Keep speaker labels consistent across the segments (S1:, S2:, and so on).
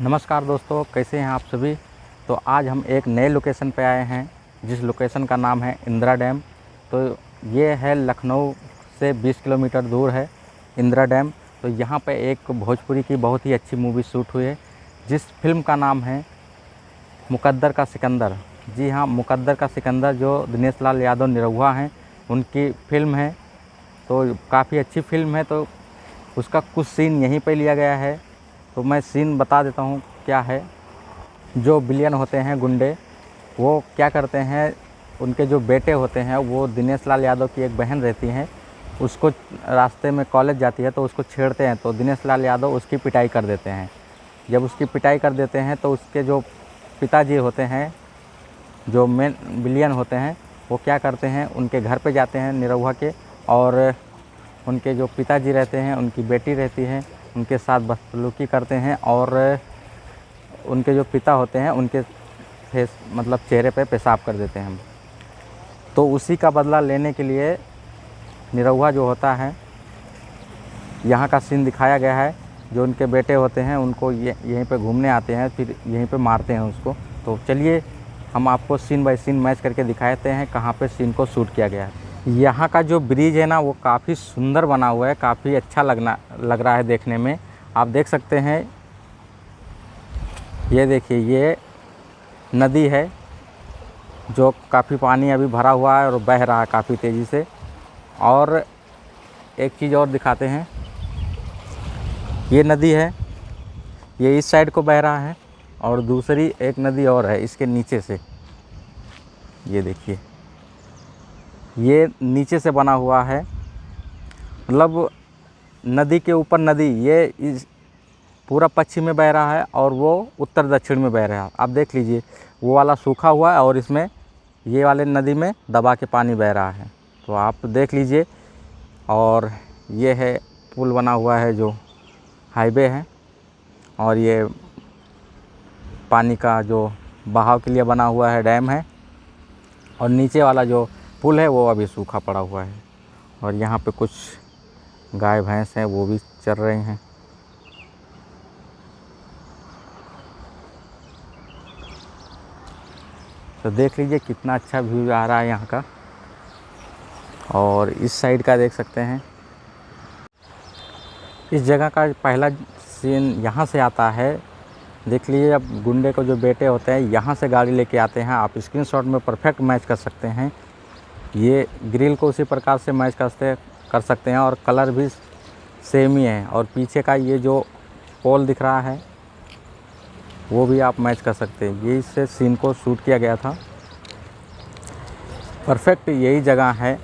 S1: नमस्कार दोस्तों, कैसे हैं आप सभी। तो आज हम एक नए लोकेशन पे आए हैं, जिस लोकेशन का नाम है इंदिरा डैम। तो ये है लखनऊ से 20 किलोमीटर दूर है इंदिरा डैम। तो यहाँ पे एक भोजपुरी की बहुत ही अच्छी मूवी शूट हुई है, जिस फिल्म का नाम है मुकद्दर का सिकंदर। जी हाँ, मुकद्दर का सिकंदर जो दिनेश लाल यादव निरहुआ हैं, उनकी फ़िल्म है। तो काफ़ी अच्छी फ़िल्म है। तो उसका कुछ सीन यहीं पे लिया गया है। तो मैं सीन बता देता हूँ क्या है। जो विलेन होते हैं गुंडे, वो क्या करते हैं, उनके जो बेटे होते हैं वो दिनेश लाल यादव की एक बहन रहती हैं, उसको रास्ते में कॉलेज जाती है तो उसको छेड़ते हैं। तो दिनेश लाल यादव उसकी पिटाई कर देते हैं। जब उसकी पिटाई कर देते हैं तो उसके जो पिताजी होते हैं, जो मेन विलेन होते हैं, वो क्या करते हैं, उनके घर पे जाते हैं निरहुआ के, और उनके जो पिताजी रहते हैं, उनकी बेटी रहती है, उनके साथ बदसलूकी करते हैं और उनके जो पिता होते हैं उनके फेस मतलब चेहरे पे पेशाब कर देते हैं। तो उसी का बदला लेने के लिए निरहुआ जो होता है, यहाँ का सीन दिखाया गया है। जो उनके बेटे होते हैं उनको यहीं पे घूमने आते हैं, फिर यहीं पे मारते हैं उसको। तो चलिए हम आपको सीन बाय सीन मैच करके दिखाते हैं कहाँ पे सीन को शूट किया गया है। यहाँ का जो ब्रिज है ना, वो काफ़ी सुंदर बना हुआ है, काफ़ी अच्छा लग रहा है देखने में। आप देख सकते हैं, ये देखिए, ये नदी है जो काफ़ी पानी अभी भरा हुआ है और बह रहा है काफ़ी तेज़ी से। और एक चीज़ और दिखाते हैं, ये नदी है, ये इस साइड को बह रहा है और दूसरी एक नदी और है इसके नीचे से। ये देखिए, ये नीचे से बना हुआ है, मतलब नदी के ऊपर नदी, ये इस पूरा पश्चिम में बह रहा है और वो उत्तर दक्षिण में बह रहा है। आप देख लीजिए, वो वाला सूखा हुआ है और इसमें ये वाले नदी में दबा के पानी बह रहा है। तो आप देख लीजिए। और ये है पुल बना हुआ है जो हाईवे है, और ये पानी का जो बहाव के लिए बना हुआ है डैम है, और नीचे वाला जो पुल है वो अभी सूखा पड़ा हुआ है। और यहाँ पे कुछ गाय भैंस हैं, वो भी चर रहे हैं। तो देख लीजिए कितना अच्छा व्यू आ रहा है यहाँ का। और इस साइड का देख सकते हैं, इस जगह का पहला सीन यहाँ से आता है। देख लीजिए, अब गुंडे को जो बेटे होते हैं यहाँ से गाड़ी लेके आते हैं। आप स्क्रीनशॉट में परफेक्ट मैच कर सकते हैं। ये ग्रिल को उसी प्रकार से मैच कर सकते हैं, और कलर भी सेम ही है। और पीछे का ये जो पोल दिख रहा है वो भी आप मैच कर सकते हैं। ये इससे सीन को शूट किया गया था। परफेक्ट यही जगह है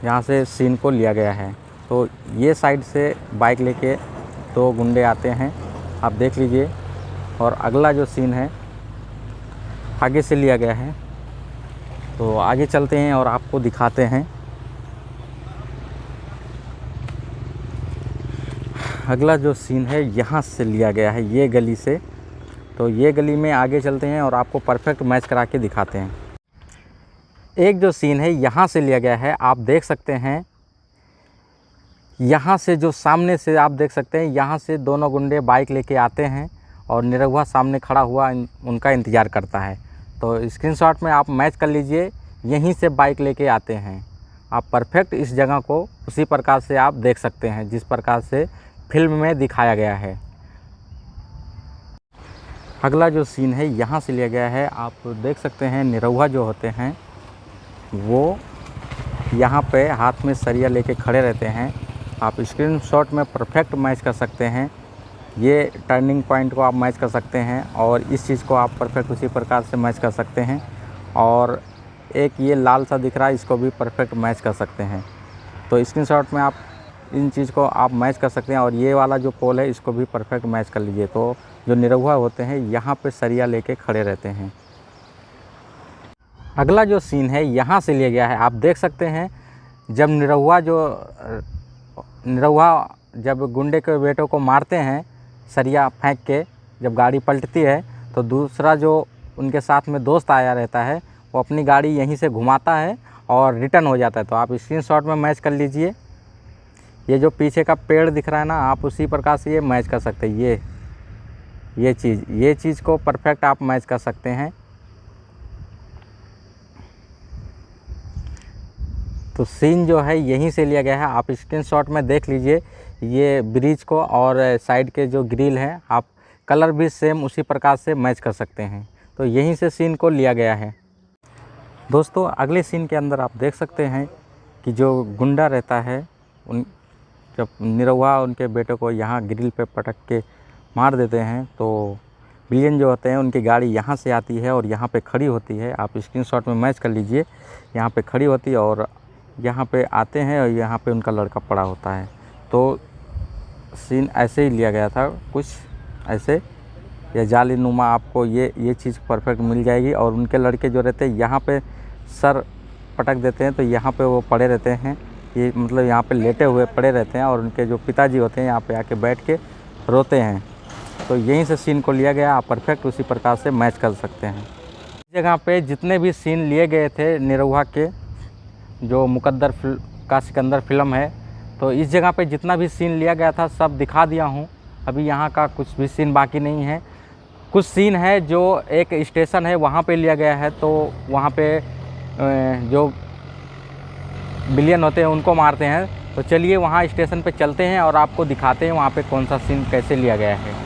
S1: जहाँ से सीन को लिया गया है। तो ये साइड से बाइक लेके तो गुंडे आते हैं, आप देख लीजिए। और अगला जो सीन है आगे से लिया गया है। तो आगे चलते हैं और आपको दिखाते हैं। अगला जो सीन है यहाँ से लिया गया है, ये गली से। तो ये गली में आगे चलते हैं और आपको परफेक्ट मैच करा के दिखाते हैं। एक जो सीन है यहाँ से लिया गया है, आप देख सकते हैं। यहाँ से जो सामने से आप देख सकते हैं, यहाँ से दोनों गुंडे बाइक लेके आते हैं और निरहुआ सामने खड़ा हुआ उनका इंतज़ार करता है। तो स्क्रीनशॉट में आप मैच कर लीजिए, यहीं से बाइक लेके आते हैं। आप परफेक्ट इस जगह को उसी प्रकार से आप देख सकते हैं जिस प्रकार से फिल्म में दिखाया गया है। अगला जो सीन है यहाँ से लिया गया है। आप देख सकते हैं, निरहुआ जो होते हैं वो यहाँ पे हाथ में सरिया लेके खड़े रहते हैं। आप स्क्रीनशॉट में परफेक्ट मैच कर सकते हैं। ये टर्निंग पॉइंट को आप मैच कर सकते हैं, और इस चीज़ को आप परफेक्ट उसी प्रकार से मैच कर सकते हैं। और एक ये लाल सा दिख रहा है, इसको भी परफेक्ट मैच कर सकते हैं। तो स्क्रीनशॉट में आप इन चीज़ को आप मैच कर सकते हैं। और ये वाला जो पोल है इसको भी परफेक्ट मैच कर लीजिए। तो जो निरहुआ होते हैं यहाँ पे सरिया लेके खड़े रहते हैं। अगला जो सीन है यहाँ से लिया गया है। आप देख सकते हैं, जब निरहुआ जब गुंडे के बेटों को मारते हैं सरिया फेंक के, जब गाड़ी पलटती है तो दूसरा जो उनके साथ में दोस्त आया रहता है वो अपनी गाड़ी यहीं से घुमाता है और रिटर्न हो जाता है। तो आप स्क्रीनशॉट में मैच कर लीजिए। ये जो पीछे का पेड़ दिख रहा है ना, आप उसी प्रकार से ये मैच कर सकते हैं। ये चीज़ को परफेक्ट आप मैच कर सकते हैं। तो सीन जो है यहीं से लिया गया है, आप स्क्रीनशॉट में देख लीजिए ये ब्रिज को, और साइड के जो ग्रिल हैं आप कलर भी सेम उसी प्रकार से मैच कर सकते हैं। तो यहीं से सीन को लिया गया है। दोस्तों अगले सीन के अंदर आप देख सकते हैं कि जो गुंडा रहता है, उन जब निरहुआ उनके बेटे को यहाँ ग्रिल पे पटक के मार देते हैं, तो विलेन जो होते हैं उनकी गाड़ी यहाँ से आती है और यहाँ पे खड़ी होती है। आप स्क्रीनशॉट में मैच कर लीजिए, यहाँ पे खड़ी होती है और यहाँ पे आते हैं और यहाँ पे उनका लड़का पड़ा होता है। तो सीन ऐसे ही लिया गया था, कुछ ऐसे या जालीनुमा आपको ये चीज़ परफेक्ट मिल जाएगी। और उनके लड़के जो रहते हैं यहाँ पे सर पटक देते हैं, तो यहाँ पे वो पड़े रहते हैं, ये मतलब यहाँ पे लेटे हुए पड़े रहते हैं, और उनके जो पिताजी होते हैं यहाँ पे आके बैठ के रोते हैं। तो यहीं से सीन को लिया गया, आप परफेक्ट उसी प्रकार से मैच कर सकते हैं। इस जगह पे जितने भी सीन लिए गए थे निरहुआ के, जो मुकद्दर का सिकंदर फिल्म है, तो इस जगह पे जितना भी सीन लिया गया था सब दिखा दिया हूँ। अभी यहाँ का कुछ भी सीन बाकी नहीं है। कुछ सीन है जो एक स्टेशन है वहाँ पे लिया गया है, तो वहाँ पे जो विलेन होते हैं उनको मारते हैं। तो चलिए वहाँ स्टेशन पे चलते हैं और आपको दिखाते हैं वहाँ पे कौन सा सीन कैसे लिया गया है।